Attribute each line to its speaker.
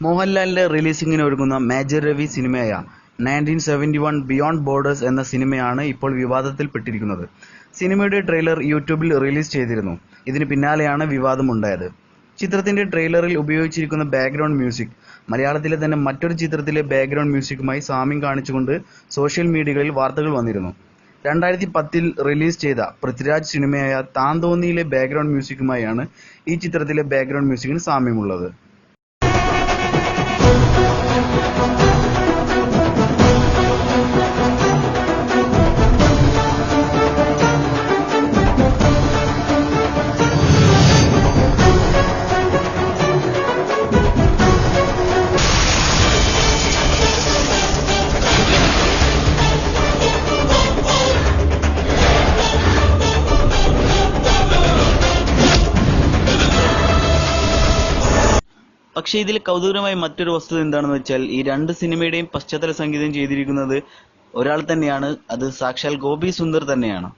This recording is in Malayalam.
Speaker 1: മോഹൻലാലിന്റെ റിലീസിംഗിന് ഒരുങ്ങുന്ന മേജർ രവി സിനിമയായ 1971 ബിയോണ്ട് ബോർഡേഴ്സ് എന്ന സിനിമയാണ് ഇപ്പോൾ വിവാദത്തിൽപ്പെട്ടിരിക്കുന്നത്. സിനിമയുടെ ട്രെയിലർ യൂട്യൂബിൽ റിലീസ് ചെയ്തിരുന്നു. ഇതിന് പിന്നാലെയാണ് വിവാദമുണ്ടായത്. ചിത്രത്തിന്റെ ട്രെയിലറിൽ ഉപയോഗിച്ചിരിക്കുന്ന ബാക്ക്ഗ്രൗണ്ട് മ്യൂസിക് മലയാളത്തിലെ തന്നെ മറ്റൊരു ചിത്രത്തിലെ ബാക്ക്ഗ്രൗണ്ട് മ്യൂസിക്കുമായി സാമ്യം കാണിച്ചുകൊണ്ട് സോഷ്യൽ മീഡിയകളിൽ വാർത്തകൾ വന്നിരുന്നു. 2010-ൽ റിലീസ് ചെയ്ത പൃഥ്വിരാജ് സിനിമയായ താന്തോന്നിയിലെ ബാക്ക്ഗ്രൗണ്ട് മ്യൂസിക്കുമായാണ് ഈ ചിത്രത്തിലെ ബാക്ക്ഗ്രൗണ്ട് മ്യൂസിക്കിന് സാമ്യമുള്ളത്. പക്ഷേ ഇതിൽ കൗതുകരമായ മറ്റൊരു വസ്തുത എന്താണെന്ന് വെച്ചാൽ, ഈ രണ്ട് സിനിമയുടെയും പശ്ചാത്തല സംഗീതം ചെയ്തിരിക്കുന്നത് ഒരാൾ തന്നെയാണ്. അത് സാക്ഷാൽ ഗോപി സുന്ദർ തന്നെയാണ്.